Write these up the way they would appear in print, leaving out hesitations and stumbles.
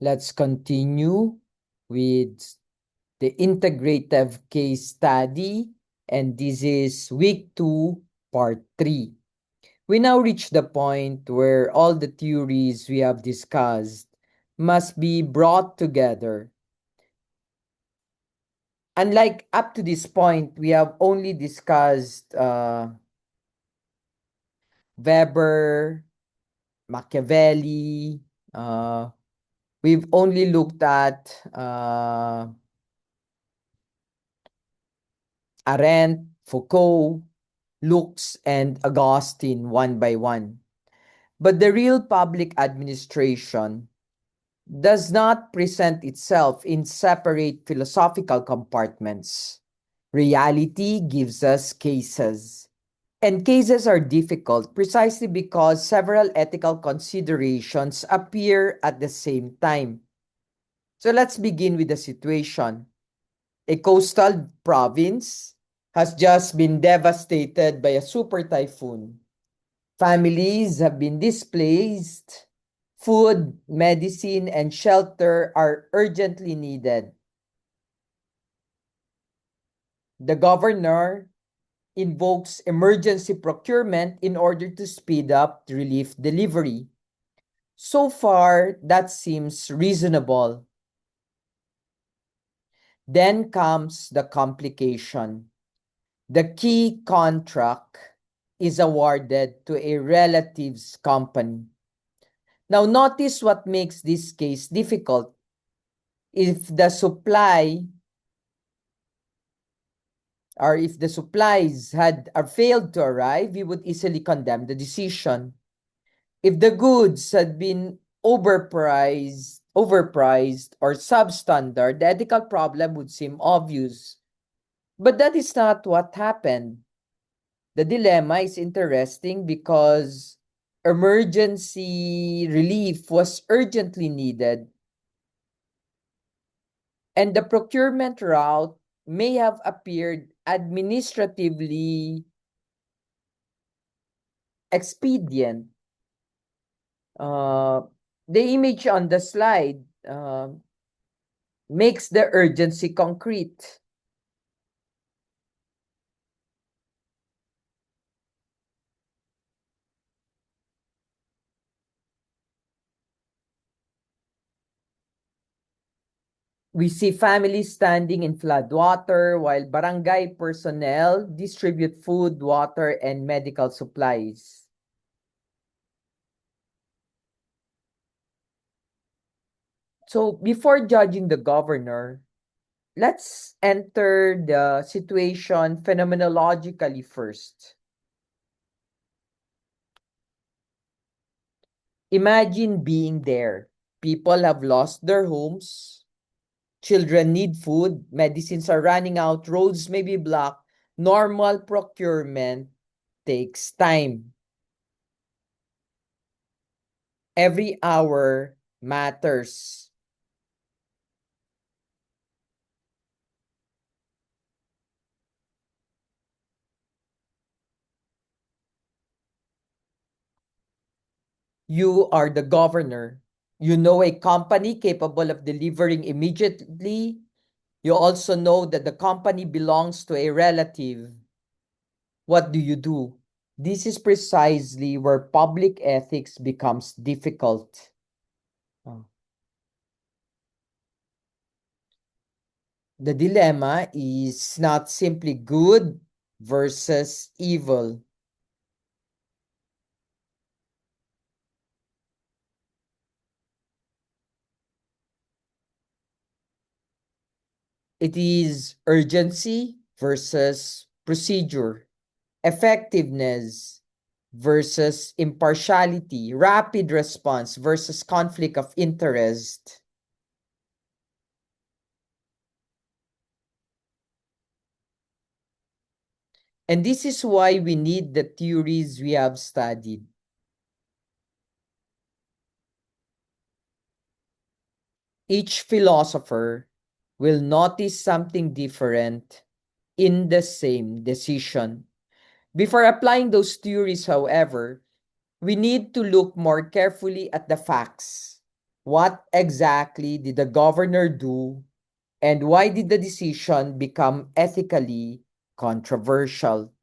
Let's continue with the integrative case study, and this is week 2, part 3. We now reach the point where all the theories we have discussed must be brought together. Unlike up to this point, we have only discussed Weber, Machiavelli, we've only looked at Arendt, Foucault, Lux, and Augustine one by one. But the real public administration does not present itself in separate philosophical compartments. Reality gives us cases. And cases are difficult precisely because several ethical considerations appear at the same time. So let's begin with the situation. A coastal province has just been devastated by a super typhoon. Families have been displaced. Food, medicine, and shelter are urgently needed. The governor invokes emergency procurement in order to speed up relief delivery. So far, that seems reasonable. Then comes the complication. The key contract is awarded to a relative's company. Now, notice what makes this case difficult. If the supply or if the supplies had failed to arrive, we would easily condemn the decision. If the goods had been overpriced or substandard, the ethical problem would seem obvious. But that is not what happened. The dilemma is interesting because emergency relief was urgently needed, and the procurement route may have appeared administratively expedient. The image on the slide makes the urgency concrete. We see families standing in floodwater while barangay personnel distribute food, water, and medical supplies. So before judging the governor, let's enter the situation phenomenologically first. Imagine being there. People have lost their homes. Children need food. Medicines are running out. Roads may be blocked. Normal procurement takes time. Every hour matters. You are the governor. You know a company capable of delivering immediately. You also know that the company belongs to a relative. What do you do? This is precisely where public ethics becomes difficult. Oh. The dilemma is not simply good versus evil. It is urgency versus procedure, effectiveness versus impartiality, rapid response versus conflict of interest. And this is why we need the theories we have studied. Each philosopher will notice something different in the same decision. Before applying those theories, however, we need to look more carefully at the facts. What exactly did the governor do, and why did the decision become ethically controversial?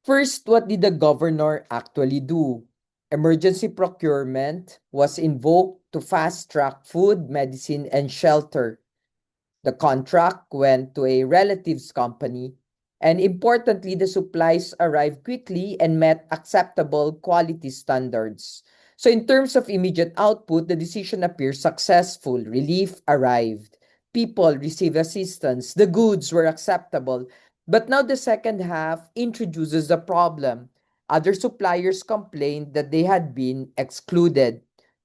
First, what did the governor actually do? Emergency procurement was invoked to fast track food, medicine, and shelter. The contract went to a relatives company, and importantly, the supplies arrived quickly and met acceptable quality standards. So, in terms of immediate output, the decision appears successful. Relief arrived. People received assistance. The goods were acceptable. But now the second half introduces the problem. Other suppliers complained that they had been excluded.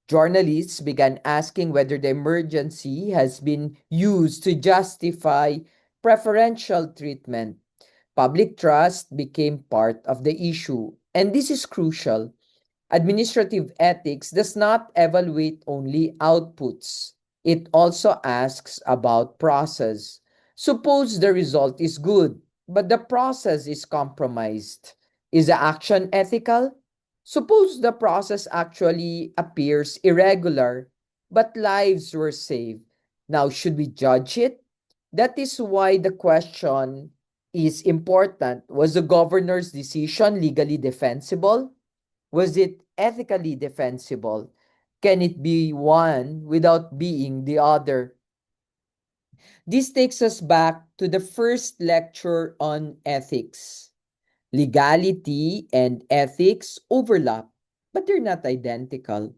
Journalists began asking whether the emergency has been used to justify preferential treatment. Public trust became part of the issue. And this is crucial. Administrative ethics does not evaluate only outputs, it also asks about process. Suppose the result is good, but the process is compromised. Is the action ethical? Suppose the process actually appears irregular, but lives were saved. Now, should we judge it? That is why the question is important. Was the governor's decision legally defensible? Was it ethically defensible? Can it be one without being the other? This takes us back to the first lecture on ethics. Legality and ethics overlap, but they're not identical.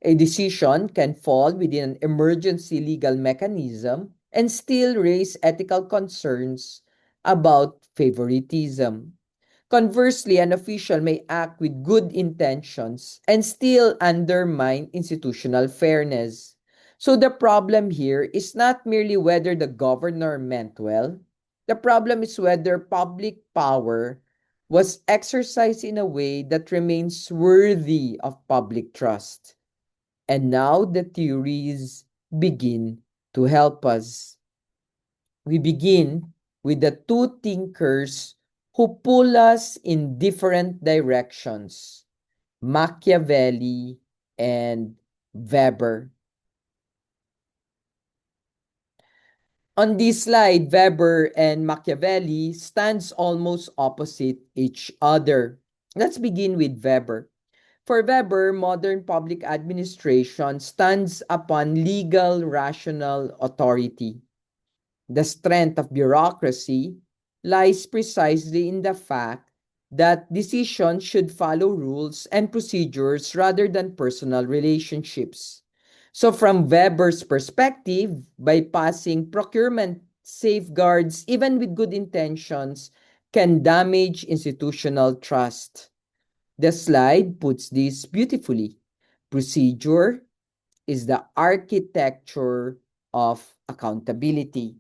A decision can fall within an emergency legal mechanism and still raise ethical concerns about favoritism. Conversely, an official may act with good intentions and still undermine institutional fairness. So the problem here is not merely whether the governor meant well. The problem is whether public power was exercised in a way that remains worthy of public trust. And now the theories begin to help us. We begin with the two thinkers who pull us in different directions, Machiavelli and Weber. On this slide, Weber and Machiavelli stands almost opposite each other. Let's begin with Weber. For Weber, modern public administration stands upon legal rational authority. The strength of bureaucracy lies precisely in the fact that decisions should follow rules and procedures rather than personal relationships. So, from Weber's perspective, bypassing procurement safeguards, even with good intentions, can damage institutional trust. The slide puts this beautifully. Procedure is the architecture of accountability.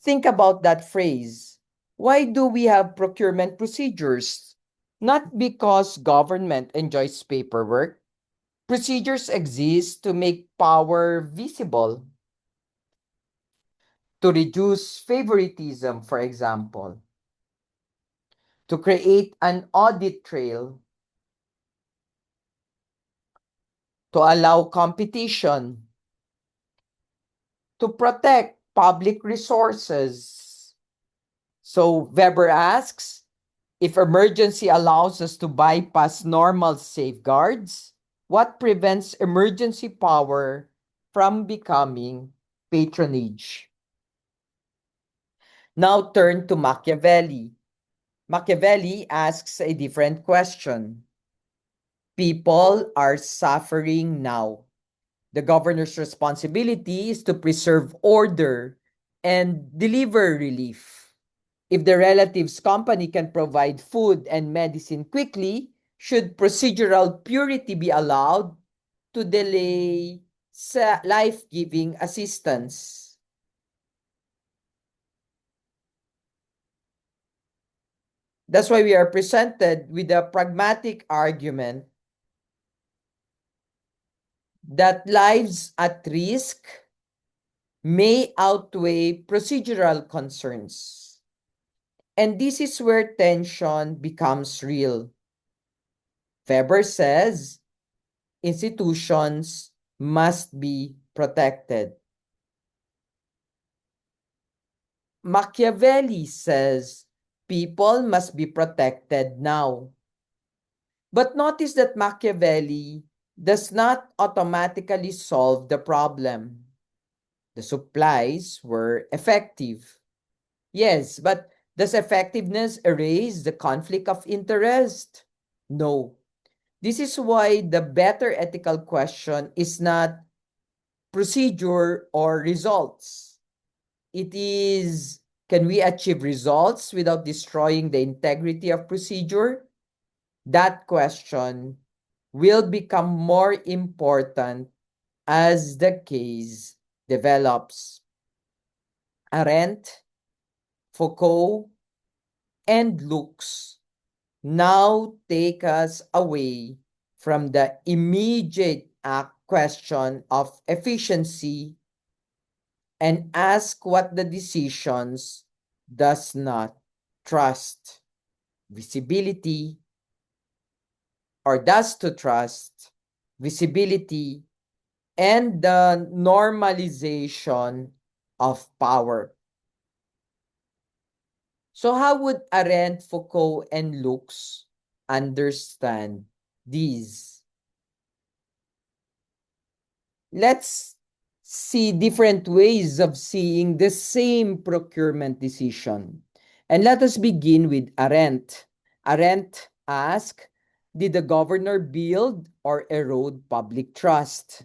Think about that phrase. Why do we have procurement procedures? Not because government enjoys paperwork. Procedures exist to make power visible, to reduce favoritism, for example, to create an audit trail, to allow competition, to protect public resources. So Weber asks, if emergency allows us to bypass normal safeguards, what prevents emergency power from becoming patronage? Now turn to Machiavelli. Machiavelli asks a different question. People are suffering now. The governor's responsibility is to preserve order and deliver relief. If the relatives company can provide food and medicine quickly, should procedural purity be allowed to delay life-giving assistance? That's why we are presented with a pragmatic argument that lives at risk may outweigh procedural concerns. And this is where tension becomes real. Weber says institutions must be protected. Machiavelli says people must be protected now. But notice that Machiavelli does not automatically solve the problem. The supplies were effective. Yes, but does effectiveness erase the conflict of interest? No. This is why the better ethical question is not procedure or results. It is, can we achieve results without destroying the integrity of procedure? That question will become more important as the case develops. Arendt, Foucault, and Lux now take us away from the immediate question of efficiency and ask what the decisions does not trust. Visibility, or does to trust visibility and the normalization of power. So how would Arendt, Foucault, and Lux understand these? Let's see different ways of seeing the same procurement decision. And let us begin with Arendt. Arendt asked, did the governor build or erode public trust?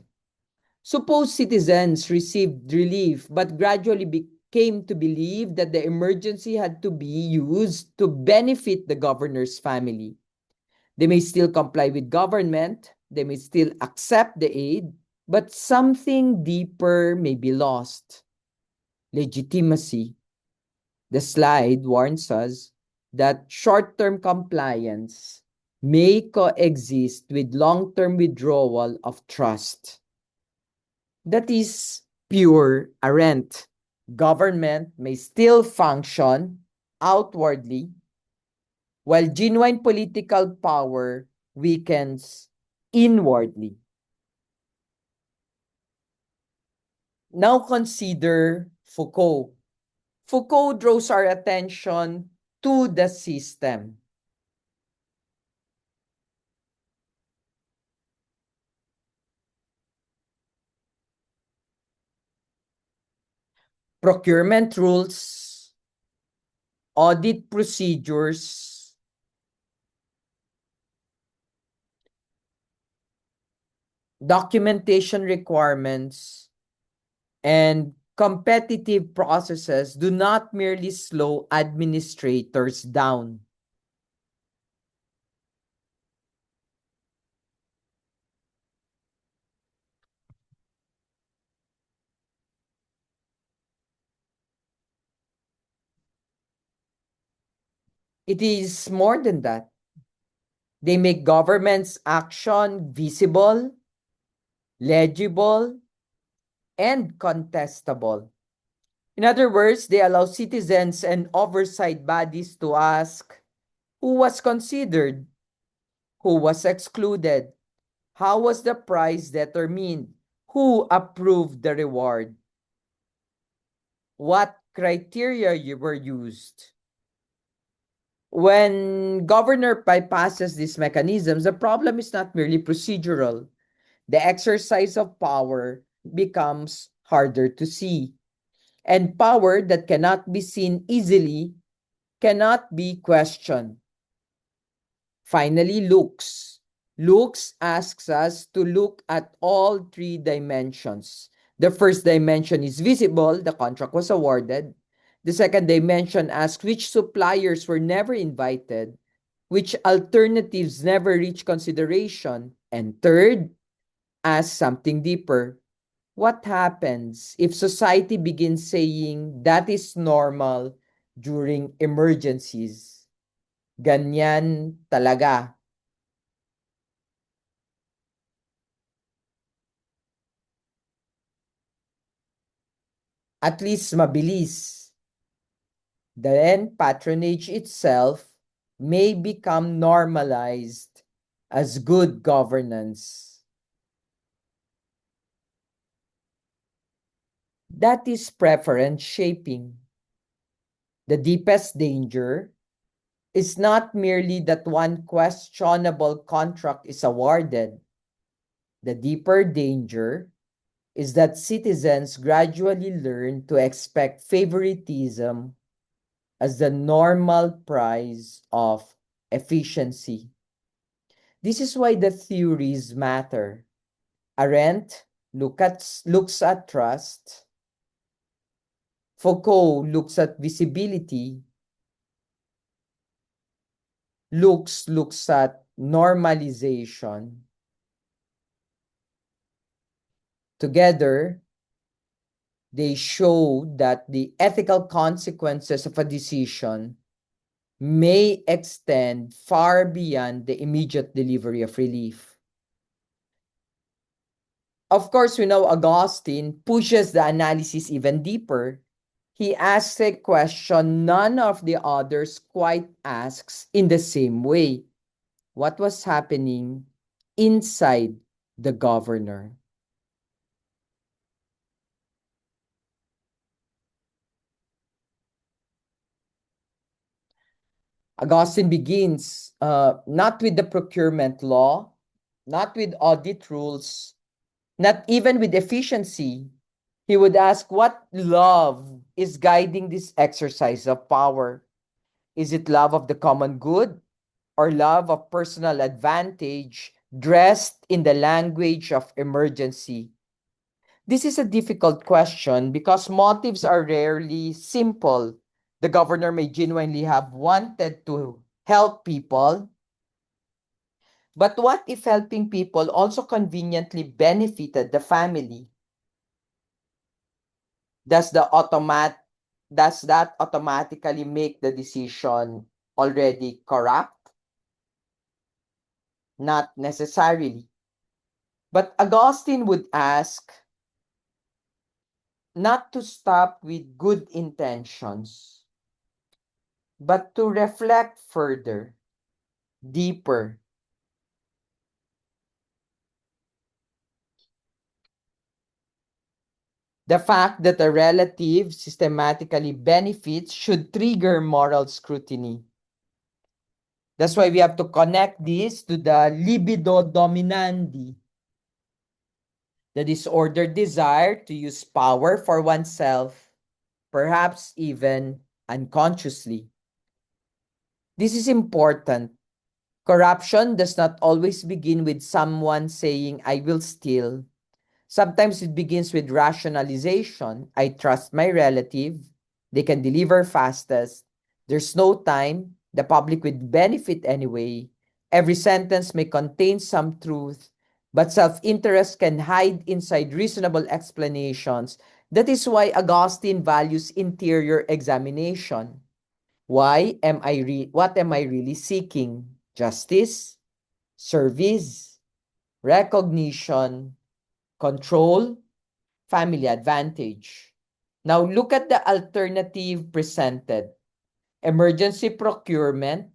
Suppose citizens received relief but gradually came to believe that the emergency had to be used to benefit the governor's family. They may still comply with government, they may still accept the aid, but something deeper may be lost. Legitimacy. The slide warns us that short-term compliance may coexist with long-term withdrawal of trust. That is pure Arendt. Government may still function outwardly, while genuine political power weakens inwardly. Now consider Foucault. Foucault draws our attention to the system. Procurement rules, audit procedures, documentation requirements, and competitive processes do not merely slow administrators down. It is more than that. They make government's action visible, legible, and contestable. In other words, they allow citizens and oversight bodies to ask who was considered, who was excluded, how was the price determined, who approved the reward, what criteria were used. When governor bypasses these mechanisms, the problem is not merely procedural. The exercise of power becomes harder to see. And power that cannot be seen easily cannot be questioned. Finally, Lux. Lux asks us to look at all three dimensions. The first dimension is visible, the contract was awarded. The second dimension asks which suppliers were never invited, which alternatives never reached consideration. And third, asks something deeper. What happens if society begins saying that is normal during emergencies? Ganyan talaga. At least mabilis. Then patronage itself may become normalized as good governance. That is preference shaping. The deepest danger is not merely that one questionable contract is awarded. The deeper danger is that citizens gradually learn to expect favoritism as the normal price of efficiency. This is why the theories matter. Arendt looks at trust. Foucault looks at visibility. Looks at normalization. Together, they show that the ethical consequences of a decision may extend far beyond the immediate delivery of relief. Of course, we know Augustine pushes the analysis even deeper. He asks a question none of the others quite asks in the same way. What was happening inside the governor? Augustine begins not with the procurement law, not with audit rules, not even with efficiency. He would ask what love is guiding this exercise of power. Is it love of the common good or love of personal advantage dressed in the language of emergency? This is a difficult question because motives are rarely simple. The governor may genuinely have wanted to help people, but what if helping people also conveniently benefited the family? Does the automat does that automatically make the decision already corrupt? Not necessarily. But Augustine would ask not to stop with good intentions, but to reflect further, deeper. The fact that a relative systematically benefits should trigger moral scrutiny. That's why we have to connect this to the libido dominandi, the disordered desire to use power for oneself, perhaps even unconsciously. This is important. Corruption does not always begin with someone saying, I will steal. Sometimes it begins with rationalization. I trust my relative. They can deliver fastest. There's no time. The public would benefit anyway. Every sentence may contain some truth, but self-interest can hide inside reasonable explanations. That is why Augustine values interior examination. What am I really seeking? Justice, service, recognition, control, family advantage. Now look at the alternative presented. Emergency procurement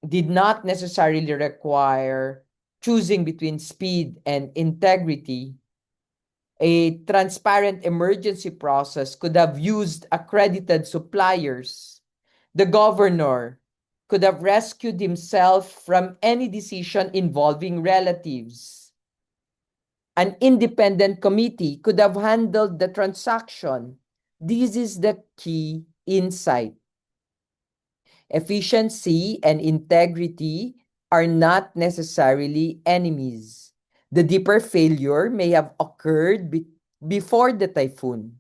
did not necessarily require choosing between speed and integrity. A transparent emergency process could have used accredited suppliers. The governor could have rescued himself from any decision involving relatives. An independent committee could have handled the transaction. This is the key insight. Efficiency and integrity are not necessarily enemies. The deeper failure may have occurred before the typhoon.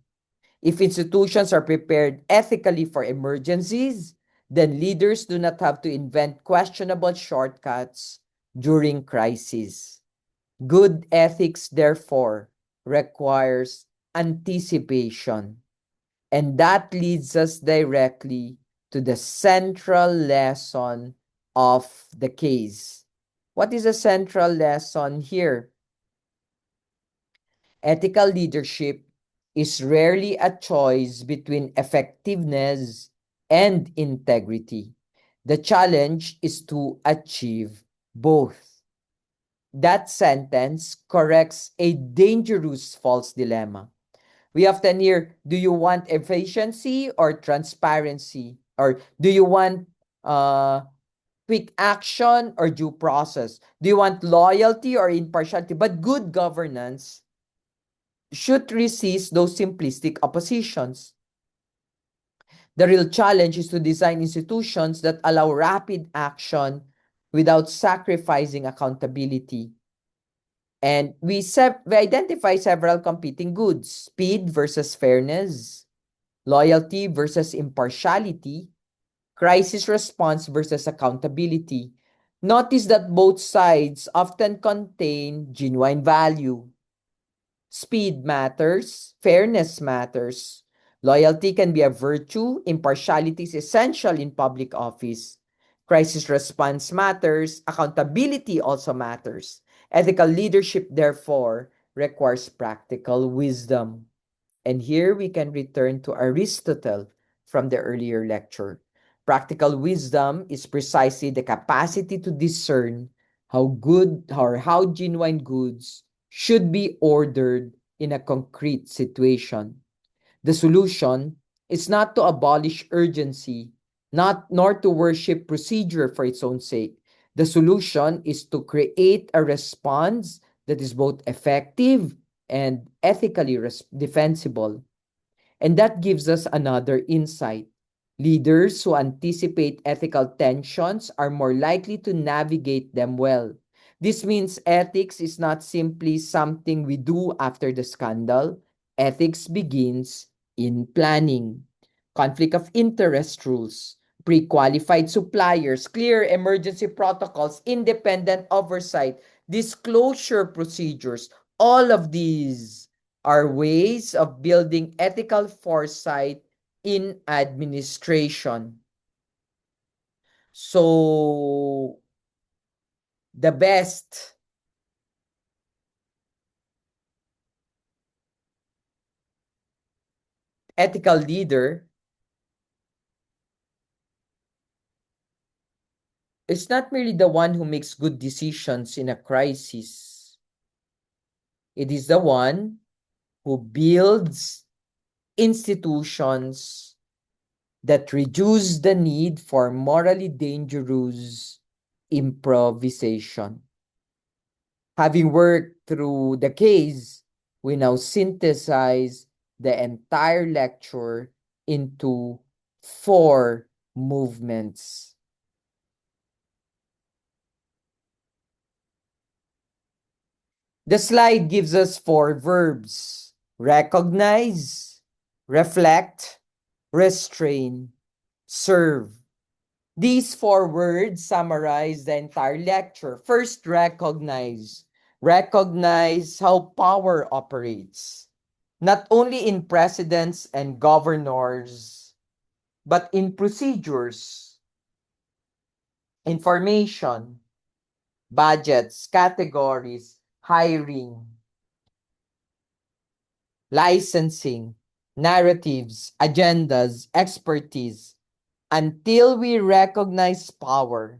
If institutions are prepared ethically for emergencies, then leaders do not have to invent questionable shortcuts during crises. Good ethics, therefore, requires anticipation. And that leads us directly to the central lesson of the case. What is the central lesson here? Ethical leadership is rarely a choice between effectiveness and integrity. The challenge is to achieve both. That sentence corrects a dangerous false dilemma. We often hear, do you want efficiency or transparency? Or do you want uh, quick action or due process? Do you want loyalty or impartiality? But good governance should resist those simplistic oppositions. The real challenge is to design institutions that allow rapid action without sacrificing accountability. And we identify several competing goods: speed versus fairness, loyalty versus impartiality, crisis response versus accountability. Notice that both sides often contain genuine value. Speed matters, fairness matters. Loyalty can be a virtue, impartiality is essential in public office. Crisis response matters, accountability also matters. Ethical leadership, therefore, requires practical wisdom. And here we can return to Aristotle from the earlier lecture. Practical wisdom is precisely the capacity to discern how good or how genuine goods should be ordered in a concrete situation. The solution is not to abolish urgency, not nor to worship procedure for its own sake. The solution is to create a response that is both effective and ethically defensible. And that gives us another insight. Leaders who anticipate ethical tensions are more likely to navigate them well. This means ethics is not simply something we do after the scandal. Ethics begins in planning. Conflict of interest rules, pre-qualified suppliers, clear emergency protocols, independent oversight, disclosure procedures, all of these are ways of building ethical foresight in administration. So, the best ethical leader is not merely the one who makes good decisions in a crisis. It is the one who builds institutions that reduce the need for morally dangerous improvisation. Having worked through the case, we now synthesize the entire lecture into 4 movements. The slide gives us 4 verbs: recognize, reflect, restrain, serve. These 4 words summarize the entire lecture. First, recognize. Recognize how power operates, not only in presidents and governors, but in procedures, information, budgets, categories, hiring, licensing, narratives, agendas, expertise. Until we recognize power,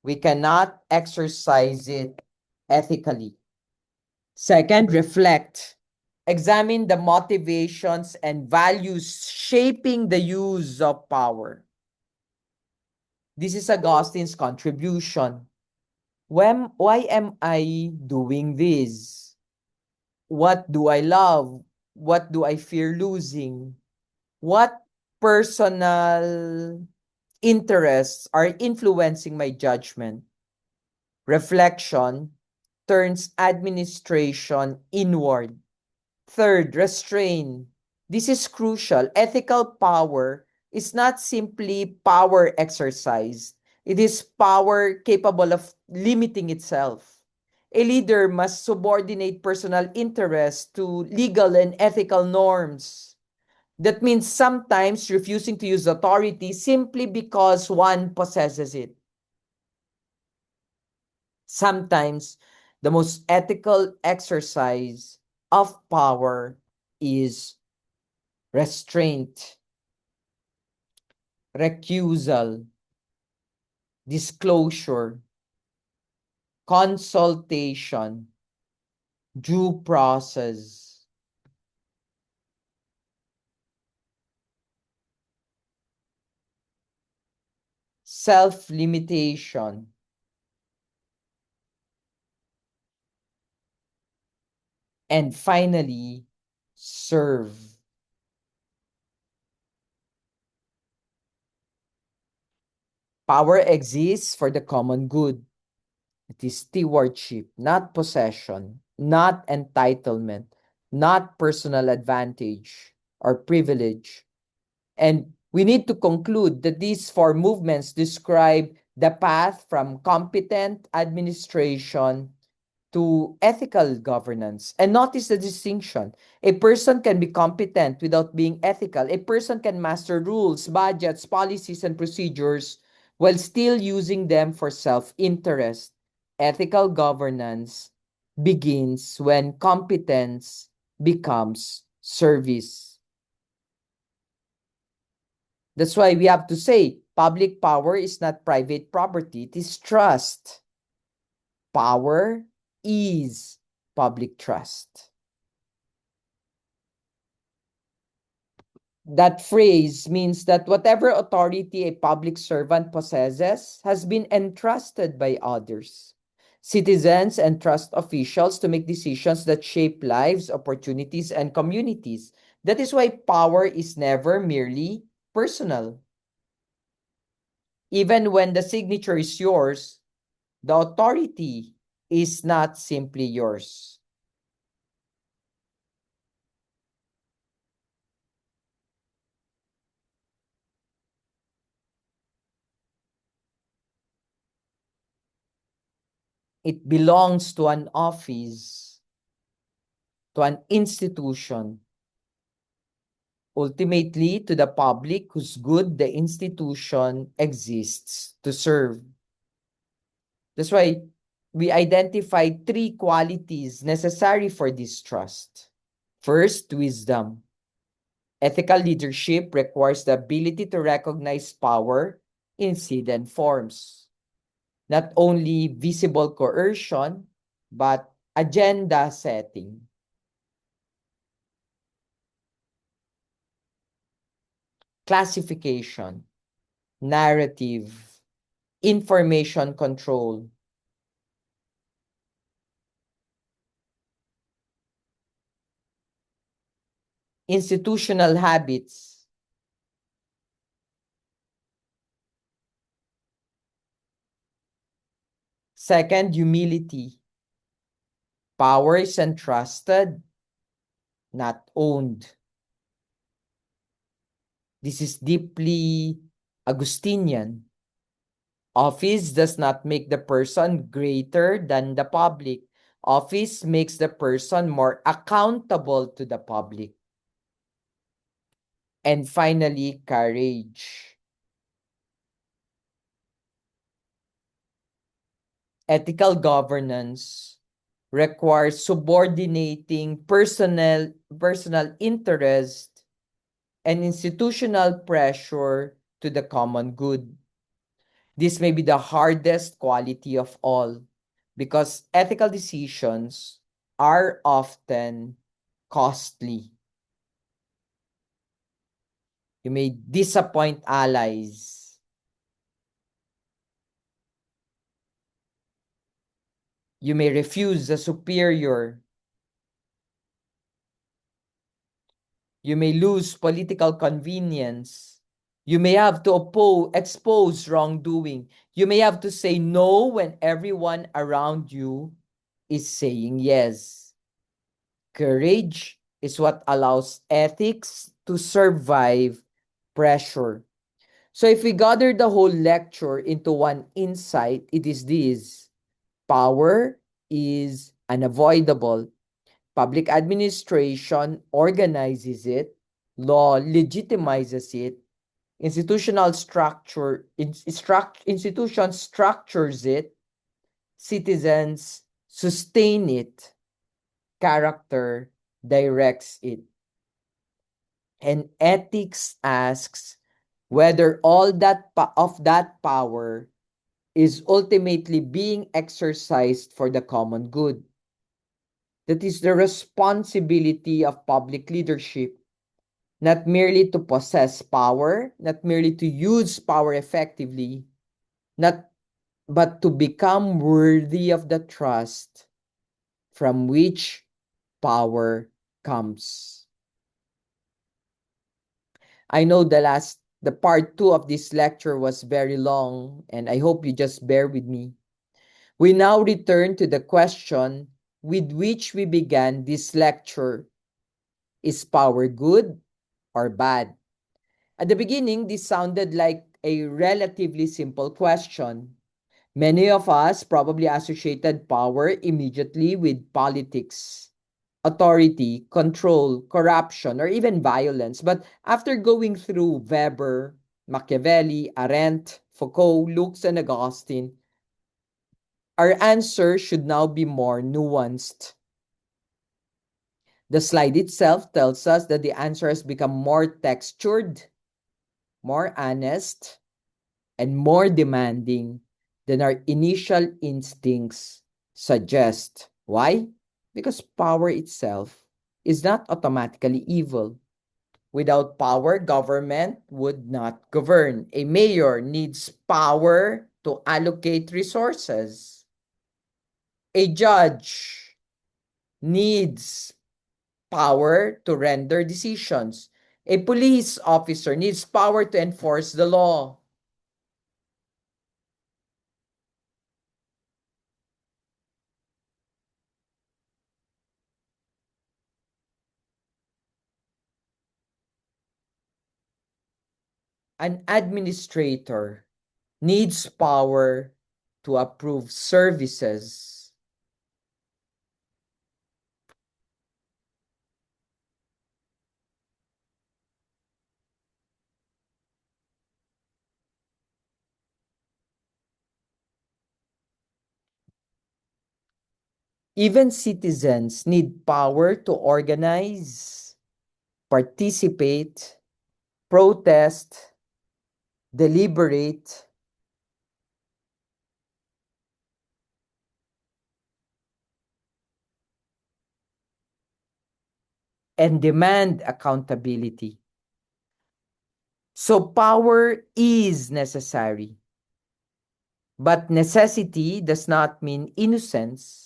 we cannot exercise it ethically. Second, reflect. Examine the motivations and values shaping the use of power. This is Augustine's contribution. Why am I doing this? What do I love? What do I fear losing? What personal interests are influencing my judgment? Reflection turns administration inward. Third, restrain. This is crucial. Ethical power is not simply power exercised. It is power capable of limiting itself. A leader must subordinate personal interest to legal and ethical norms. That means sometimes refusing to use authority simply because one possesses it. Sometimes the most ethical exercise of power is restraint, recusal, disclosure, consultation, due process, self-limitation, and finally, serve. Power exists for the common good. It is stewardship, not possession, not entitlement, not personal advantage or privilege. And we need to conclude that these four movements describe the path from competent administration to ethical governance. And notice the distinction. A person can be competent without being ethical. A person can master rules, budgets, policies, and procedures while still using them for self-interest. Ethical governance begins when competence becomes service. That's why we have to say public power is not private property, it is trust. Power is public trust. That phrase means that whatever authority a public servant possesses has been entrusted by others. Citizens entrust officials to make decisions that shape lives, opportunities, and communities. That is why power is never merely personal. Even when the signature is yours, the authority is not simply yours. It belongs to an office, to an institution, ultimately to the public whose good the institution exists to serve. That's why we identified three qualities necessary for this trust. First, wisdom. Ethical leadership requires the ability to recognize power in its hidden forms. Not only visible coercion, but agenda setting. Classification, narrative, information control, institutional habits. Second, humility. Power is entrusted, not owned. This is deeply Augustinian. Office does not make the person greater than the public. Office makes the person more accountable to the public. And finally, courage. Ethical governance requires subordinating personal interest and institutional pressure to the common good. This may be the hardest quality of all because ethical decisions are often costly. You may disappoint allies. You may refuse a superior. You may lose political convenience. You may have to expose wrongdoing. You may have to say no when everyone around you is saying yes. Courage is what allows ethics to survive pressure. So if we gather the whole lecture into one insight, it is this. Power is unavoidable. Public administration organizes it. Law legitimizes it. Institution structures it. Citizens sustain it. Character directs it. And ethics asks whether all of that power is ultimately being exercised for the common good. That is the responsibility of public leadership, not merely to possess power, not merely to use power effectively, not but to become worthy of the trust from which power comes. I know the part 2 of this lecture was very long, and I hope you just bear with me. We now return to the question with which we began this lecture. Is power good or bad? At the beginning, this sounded like a relatively simple question. Many of us probably associated power immediately with politics, authority, control, corruption, or even violence. But after going through Weber, Machiavelli, Arendt, Foucault, Lux, and Augustine, our answer should now be more nuanced. The slide itself tells us that the answer has become more textured, more honest, and more demanding than our initial instincts suggest. Why? Because power itself is not automatically evil. Without power, government would not govern. A mayor needs power to allocate resources. A judge needs power to render decisions. A police officer needs power to enforce the law. An administrator needs power to approve services. Even citizens need power to organize, participate, protest, deliberate, and demand accountability. So power is necessary, but necessity does not mean innocence.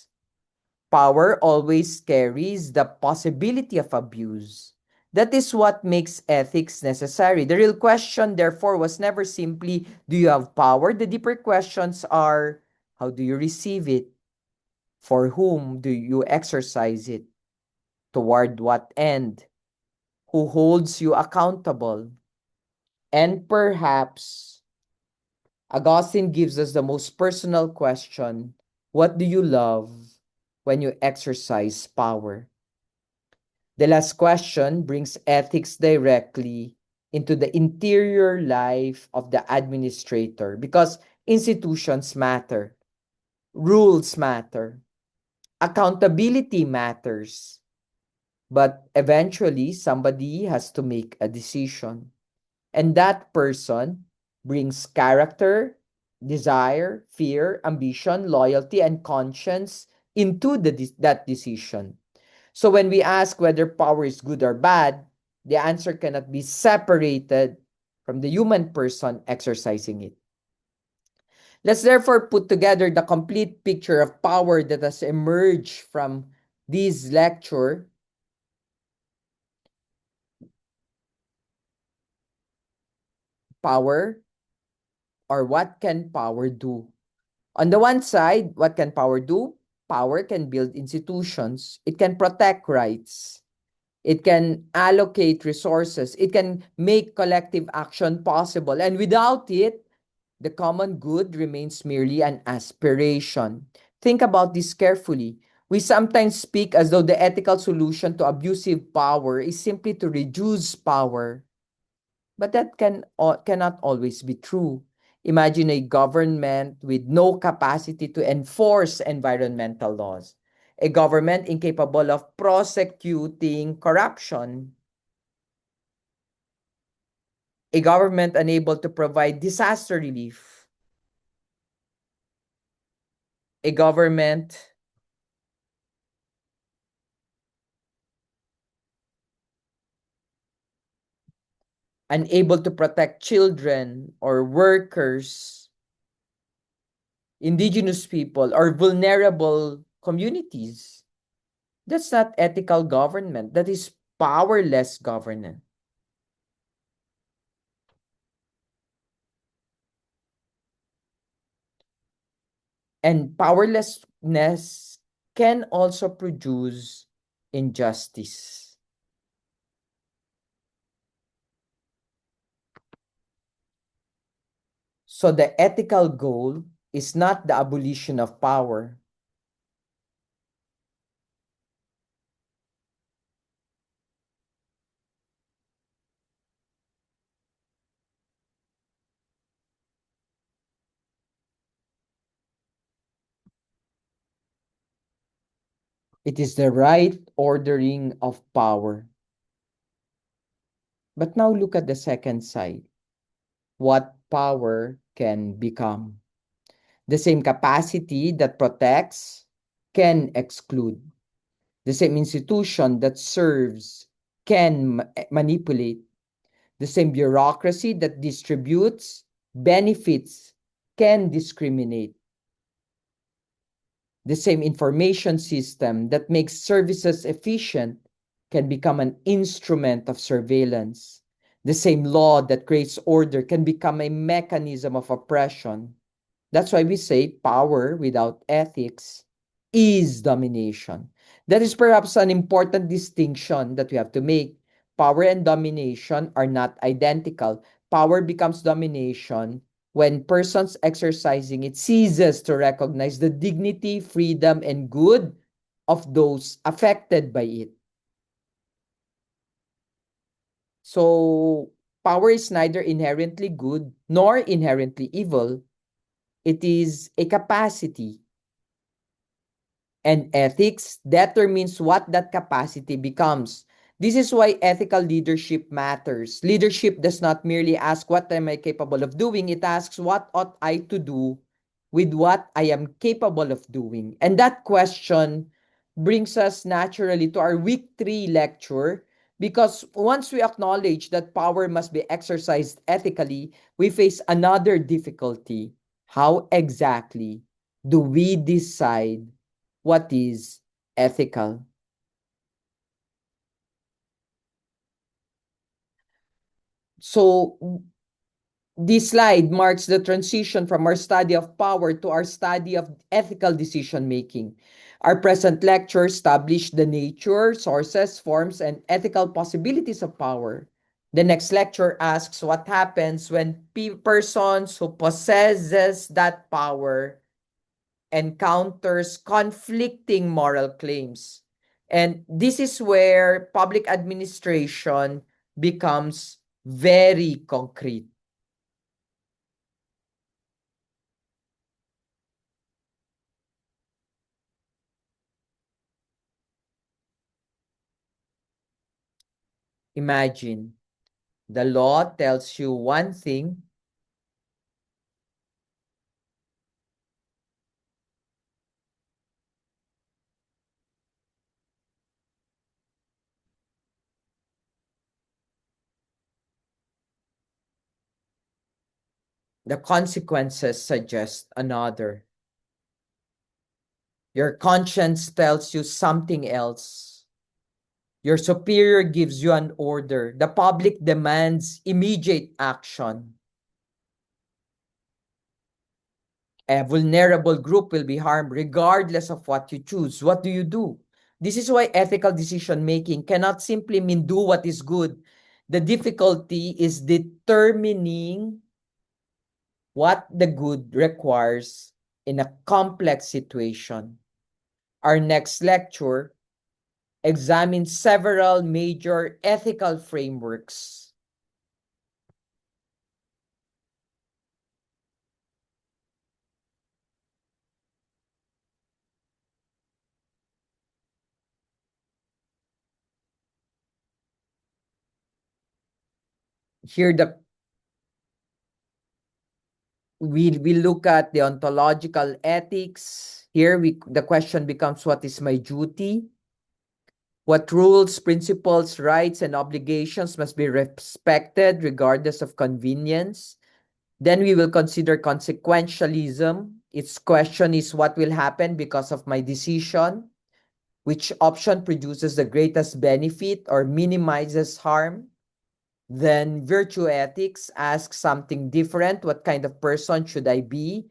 Power always carries the possibility of abuse. That is what makes ethics necessary. The real question, therefore, was never simply, do you have power? The deeper questions are, how do you receive it? For whom do you exercise it? Toward what end? Who holds you accountable? And perhaps Augustine gives us the most personal question: what do you love when you exercise power? The last question brings ethics directly into the interior life of the administrator because institutions matter, rules matter, accountability matters, but eventually somebody has to make a decision. And that person brings character, desire, fear, ambition, loyalty, and conscience into that decision. So when we ask whether power is good or bad, the answer cannot be separated from the human person exercising it. Let's therefore put together the complete picture of power that has emerged from this lecture. Power, or what can power do? On the one side, what can power do? Power can build institutions. It can protect rights. It can allocate resources. It can make collective action possible. And without it, the common good remains merely an aspiration. Think about this carefully. We sometimes speak as though the ethical solution to abusive power is simply to reduce power. But that cannot always be true. Imagine a government with no capacity to enforce environmental laws, a government incapable of prosecuting corruption, a government unable to provide disaster relief, a government unable to protect children or workers, indigenous people, or vulnerable communities, that's not ethical government. That is powerless governance. And powerlessness can also produce injustice. So the ethical goal is not the abolition of power. It is the right ordering of power. But now look at the second side. What power can become. The same capacity that protects can exclude. The same institution that serves can manipulate. The same bureaucracy that distributes benefits can discriminate. The same information system that makes services efficient can become an instrument of surveillance. The same law that creates order can become a mechanism of oppression. That's why we say power without ethics is domination. That is perhaps an important distinction that we have to make. Power and domination are not identical. Power becomes domination when persons exercising it ceases to recognize the dignity, freedom, and good of those affected by it. So, power is neither inherently good nor inherently evil. It is a capacity. And ethics determines what that capacity becomes. This is why ethical leadership matters. Leadership does not merely ask, what am I capable of doing? It asks, what ought I to do with what I am capable of doing? And that question brings us naturally to our week 3 lecture, because once we acknowledge that power must be exercised ethically, we face another difficulty. How exactly do we decide what is ethical? So, this slide marks the transition from our study of power to our study of ethical decision making. Our present lecture established the nature, sources, forms, and ethical possibilities of power. The next lecture asks what happens when persons who possesses that power encounters conflicting moral claims. And this is where public administration becomes very concrete. Imagine the law tells you one thing, the consequences suggest another. Your conscience tells you something else. Your superior gives you an order. The public demands immediate action. A vulnerable group will be harmed regardless of what you choose. What do you do? This is why ethical decision making cannot simply mean do what is good. The difficulty is determining what the good requires in a complex situation. Our next lecture examines several major ethical frameworks. Here the we look at the ontological ethics. Here the question becomes, what is my duty? What rules, principles, rights, and obligations must be respected regardless of convenience? Then we will consider consequentialism. Its question is, what will happen because of my decision? Which option produces the greatest benefit or minimizes harm? Then virtue ethics asks something different. What kind of person should I be?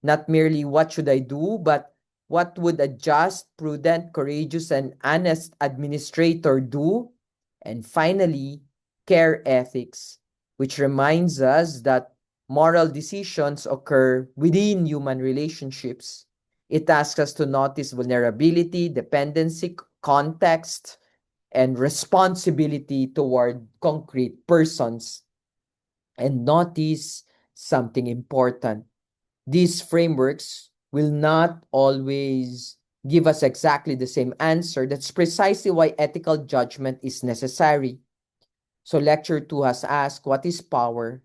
Not merely what should I do, but what would a just, prudent, courageous, and honest administrator do? And finally, care ethics, which reminds us that moral decisions occur within human relationships. It asks us to notice vulnerability, dependency, context, and responsibility toward concrete persons. And notice something important. These frameworks will not always give us exactly the same answer. That's precisely why ethical judgment is necessary. So lecture 2 has asked, what is power?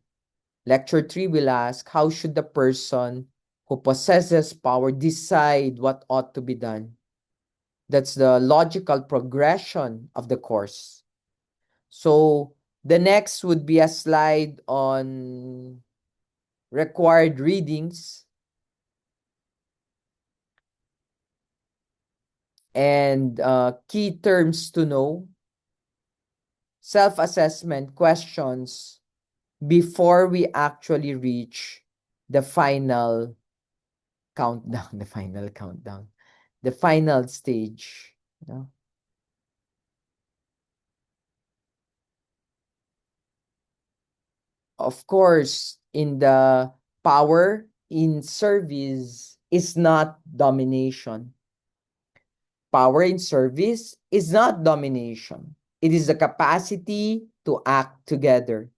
Lecture 3 will ask, how should the person who possesses power decide what ought to be done? That's the logical progression of the course. So the next would be a slide on required readings and key terms to know, self-assessment questions before we actually reach the final countdown, the final stage. You know? Of course, in the power in service is not domination. Power in service is not domination. It is the capacity to act together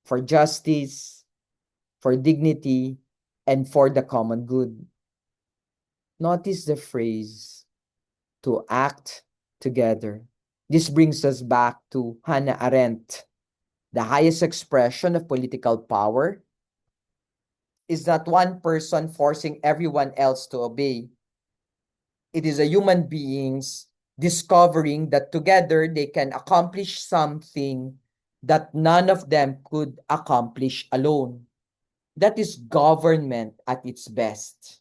for justice, for dignity, and for the common good. Notice the phrase, to act together. This brings us back to Hannah Arendt. The highest expression of political power is not one person forcing everyone else to obey. It is a human beings discovering that together they can accomplish something that none of them could accomplish alone. That is government at its best.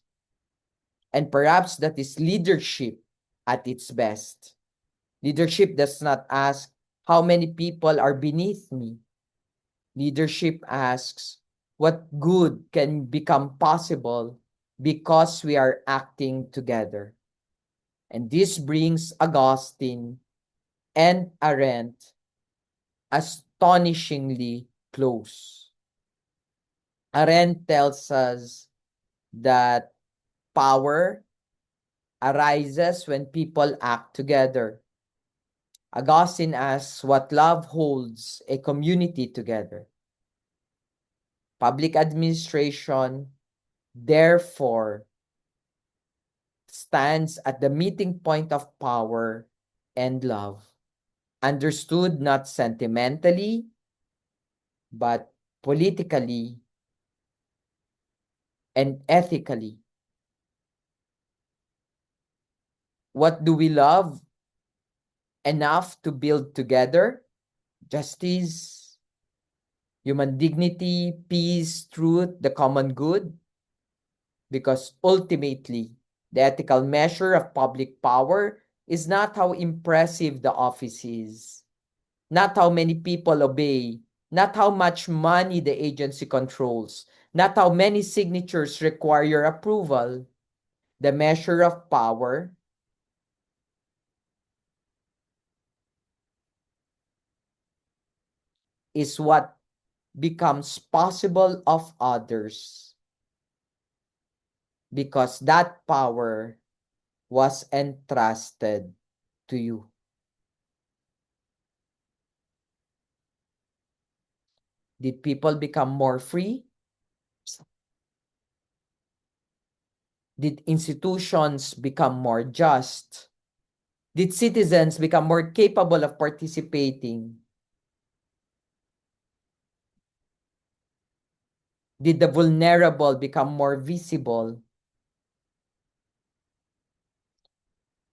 And perhaps that is leadership at its best. Leadership does not ask how many people are beneath me. Leadership asks what good can become possible because we are acting together. And this brings Augustine and Arendt astonishingly close. Arendt tells us that power arises when people act together. Augustine asks what love holds a community together. Public administration, therefore, stands at the meeting point of power and love, understood not sentimentally, but politically and ethically. What do we love enough to build together? Justice, human dignity, peace, truth, the common good. Because ultimately, the ethical measure of public power is not how impressive the office is, not how many people obey, not how much money the agency controls, not how many signatures require your approval. The measure of power is what becomes possible of others because that power was entrusted to you. Did people become more free? Did institutions become more just? Did citizens become more capable of participating? Did the vulnerable become more visible?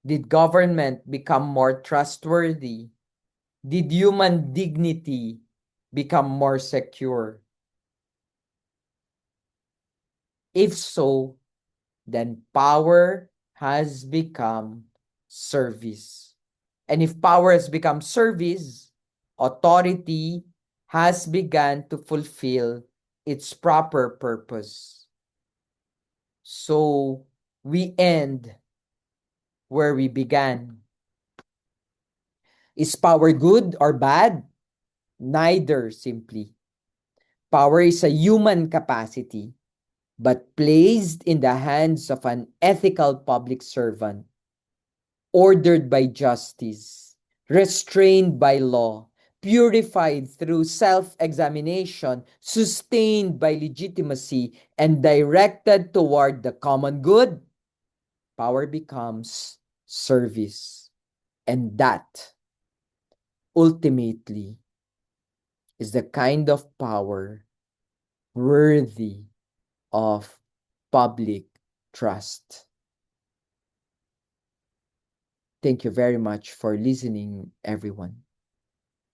Did government become more trustworthy? Did human dignity become more secure? If so, then power has become service. And if power has become service, authority has begun to fulfill its proper purpose. So we end where we began. Is power good or bad? Neither, simply. Power is a human capacity, but placed in the hands of an ethical public servant, ordered by justice, restrained by law, purified through self-examination, sustained by legitimacy, and directed toward the common good, power becomes service. And that, ultimately, is the kind of power worthy of public trust. Thank you very much for listening, everyone.